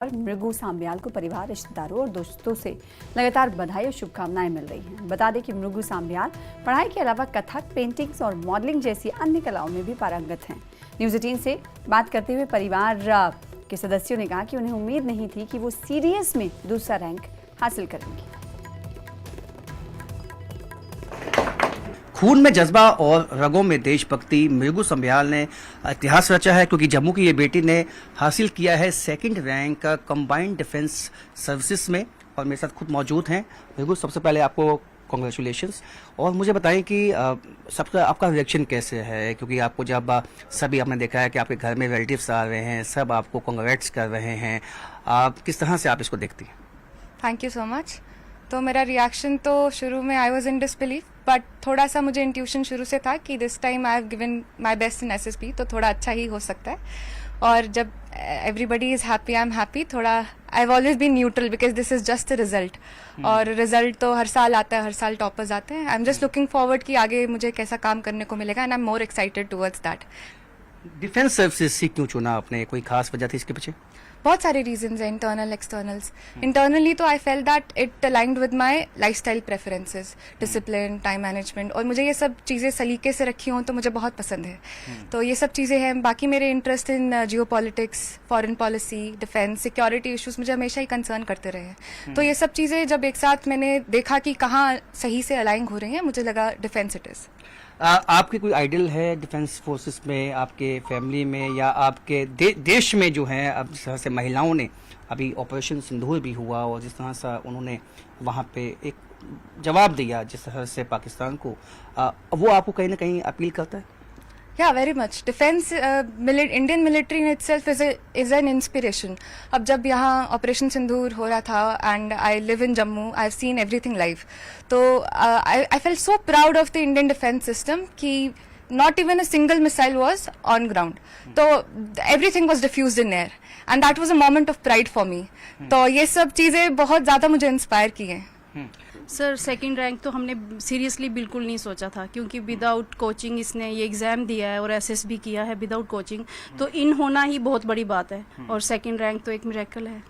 और मृगू सांब्याल को परिवार, रिश्तेदारों और दोस्तों से लगातार बधाई और शुभकामनाएं मिल रही हैं। बता दें कि मृगू सांब्याल पढ़ाई के अलावा कथक, पेंटिंग्स और मॉडलिंग जैसी अन्य कलाओं में भी पारंगत हैं। न्यूज़ 18 से बात करते हुए परिवार के सदस्यों ने कहा कि उन्हें उम्मीद नहीं थी कि वो सीडीएस में दूसरा रैंक हासिल करेंगी। खून में जज्बा और रगों में देशभक्ति, मृगू सांब्याल ने इतिहास रचा है क्योंकि जम्मू की ये बेटी ने हासिल किया है second rank combined defence services में और मेरे साथ खुद मौजूद हैं। मृगू, सबसे पहले आपको कॉन्ग्रेचुलेशंस। और मुझे बताएं कि सबका आपका रिएक्शन कैसे है, क्योंकि आपको जब सभी आपने देखा है कि आपके घर में रिलेटिव्स आ रहे हैं, सब आपको कॉन्ग्रेट्स कर रहे हैं, आप किस तरह से आप इसको देखती हैं? Thank you so much. तो मेरा रिएक्शन तो शुरू में I was in disbelief, but थोड़ा सा मुझे इंट्यूशन शुरू से था कि this time I have given my best in SSB, तो थोड़ा अच्छा ही हो सकता है। और जब everybody is happy, I am happy. थोड़ा I have always been neutral because this is just a result, और रिजल्ट तो हर साल आता है, हर साल टॉपर्स आते हैं। I am just looking forward कि आगे मुझे कैसा काम करने को मिलेगा, and I am more excited towards that. Defence services से क्यों चुना आपने? कोई खास वजह थी इसके पीछे? बहुत सारे रीजंस हैं, इंटरनल एक्सटर्नल्स। इंटरनली तो I fell that it aligned with my lifestyle preferences, discipline, time management, और मुझे ये सब चीज़ें सलीके से रखी हों तो मुझे बहुत पसंद है। तो ये सब चीज़ें हैं। बाकी मेरे interest in Jio politics, foreign policy, defence, security issues मुझे हमेशा ही कंसर्न करते रहे हैं। तो ये सब चीज़ें जब एक साथ मैंने देखा कि कहाँ सही से अलाइन हो रही हैं, मुझे लगा डिफेंस इट इज़। आपके कोई आइडल है डिफेंस फोर्सेस में, आपके फैमिली में, या आपके देश में जो है अब जिस तरह से महिलाओं ने अभी ऑपरेशन सिंदूर भी हुआ और जिस तरह से उन्होंने वहाँ पे एक जवाब दिया जिस तरह से पाकिस्तान को, वो आपको कहीं ना कहीं अपील करता है? Yeah, very much. Defense, Indian military in itself is an inspiration. अब जब यहाँ ऑपरेशन सिंदूर हो रहा था, and I live in Jammu, I've seen everything live. तो I felt so proud of the Indian defense system कि not even a single missile was on ground. तो everything was diffused in air, and that was a moment of pride for me. तो ये सब चीजें बहुत ज्यादा मुझे inspire की हैं। सर, सेकंड रैंक तो हमने सीरियसली बिल्कुल नहीं सोचा था, क्योंकि विदाउट कोचिंग इसने ये एग्ज़ाम दिया है और एसएसबी किया है विदाउट कोचिंग, तो इन होना ही बहुत बड़ी बात है। और सेकंड रैंक तो एक मिरेकल है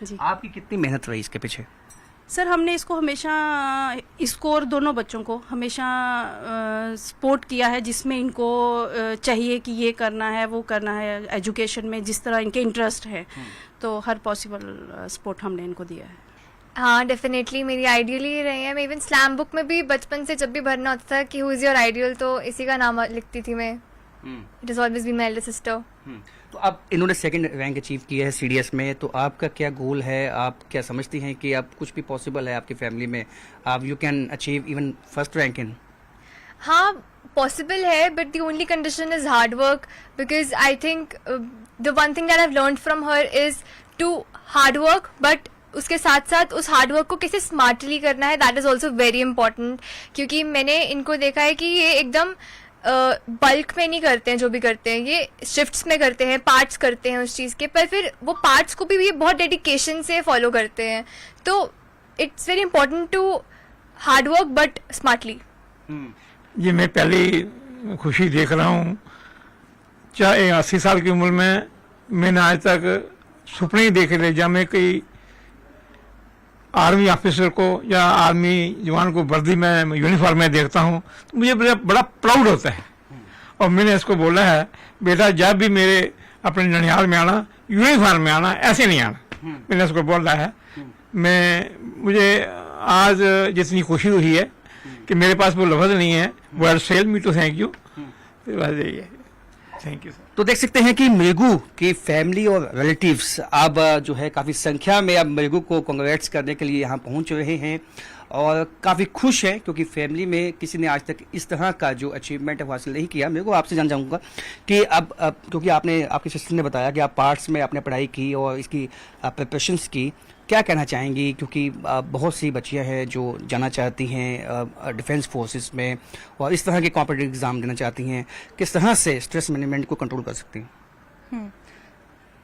जी। आपकी कितनी मेहनत रही इसके पीछे? सर, हमने इसको हमेशा, इसको और दोनों बच्चों को हमेशा सपोर्ट किया है, जिसमें इनको चाहिए कि ये करना है, वो करना है, एजुकेशन में जिस तरह इनके इंटरेस्ट है, तो हर पॉसिबल सपोर्ट हमने इनको दिया है। हाँ, डेफिनेटली मेरी आइडियल ही रही है। मैं इवन स्लैम बुक में भी बचपन से जब भी भरना होता था कि हु इज़ योर आइडियल, तो इसी का नाम लिखती थी मैं। It is always been my elder sister. तो अब इन्होंने सेकंड रैंक अचीव किया है सीडीएस में, तो आपका क्या गोल है? आप क्या समझती हैं कि अब कुछ भी पॉसिबल है आपकी फैमिली में, आप you can achieve even first rank in? हाँ, पॉसिबल है, but the only condition is hard work, because I think the one thing that I have learned from her is to hard work, but उसके साथ साथ उस hard work को कैसे smartly करना है, that is also very important. क्योंकि मैंने इनको देखा है कि ये एकदम बल्क में नहीं करते हैं, जो भी करते हैं ये शिफ्ट्स में करते हैं, पार्ट्स करते हैं उस चीज़ के, पर फिर वो पार्ट्स को भी ये बहुत डेडिकेशन से फॉलो करते हैं। तो it's very important to hard work but smartly. ये मैं पहली खुशी देख रहा हूँ। चाहे 80 साल की उम्र में मैंने आज तक सपने ही देखे थे, जब मैं कोई आर्मी ऑफिसर को या आर्मी जवान को वर्दी में, यूनिफॉर्म में देखता हूँ तो मुझे बड़ा प्राउड होता है। और मैंने इसको बोला है, बेटा जब भी मेरे अपने ननिहाल में आना, यूनिफॉर्म में आना, ऐसे नहीं आना। मैंने इसको बोला है। मुझे आज जितनी खुशी हुई है कि मेरे पास वो लफ्ज़ नहीं है, word fail me to thank you. बस यही है, थैंक यू सर। तो देख सकते हैं कि मृगू की फैमिली और रिलेटिव्स अब जो है काफ़ी संख्या में अब मृगू को कांग्रेट्स करने के लिए यहाँ पहुँच रहे हैं और काफ़ी खुश हैं, क्योंकि फैमिली में किसी ने आज तक इस तरह का जो अचीवमेंट है वो हासिल नहीं किया। मृगू, आपसे जान चाहूँगा कि अब क्योंकि आपकी सिस्टर ने बताया कि आप पार्ट्स में आपने पढ़ाई की और इसकी प्रिपरेशंस की, क्या कहना चाहेंगी? क्योंकि बहुत सी बच्चियां हैं जो जाना चाहती हैं डिफेंस फोर्सेस में और इस तरह के कॉम्पिटिटिव एग्जाम देना चाहती हैं, किस तरह से स्ट्रेस मैनेजमेंट को कंट्रोल कर सकती हैं?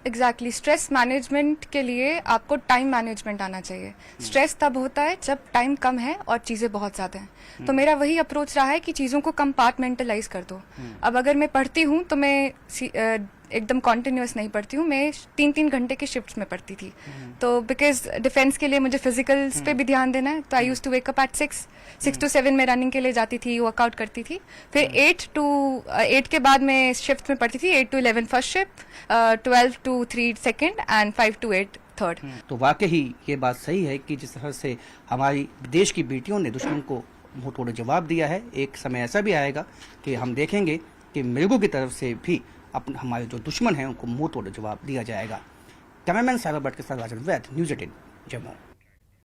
एग्जैक्टली, स्ट्रेस मैनेजमेंट के लिए आपको टाइम मैनेजमेंट आना चाहिए। स्ट्रेस तब होता है जब टाइम कम है और चीज़ें बहुत ज़्यादा हैं। तो मेरा वही अप्रोच रहा है कि चीज़ों को कंपार्टमेंटलाइज कर दो। अब अगर मैं पढ़ती हूँ तो मैं एकदम कॉन्टिन्यूस नहीं पढ़ती हूँ, मैं 3-3 घंटे की शिफ्ट्स में पढ़ती थी। तो बिकॉज डिफेंस के लिए मुझे फिजिकल्स पे भी ध्यान देना है, तो I use to wake up at 6 to 7 में रनिंग के लिए जाती थी, वर्कआउट करती थी। फिर 8 के बाद मैं शिफ्ट में पढ़ती थी, 8 to 11 first shift, 12 to 3 second and 5 to 8 third. तो वाकई ही ये बात सही है कि जिस तरह से हमारी देश की बेटियों ने दुश्मन को मुंह तोड़ जवाब दिया है, एक समय ऐसा भी आएगा कि हम देखेंगे कि मृगू की तरफ से भी अपने हमारे जो दुश्मन हैं उनको मुंह तोड़ जवाब दिया जाएगा। कैमरामैन साइबर भट्ट के साथ राजन वैद, न्यूज़ 18 जम्मू।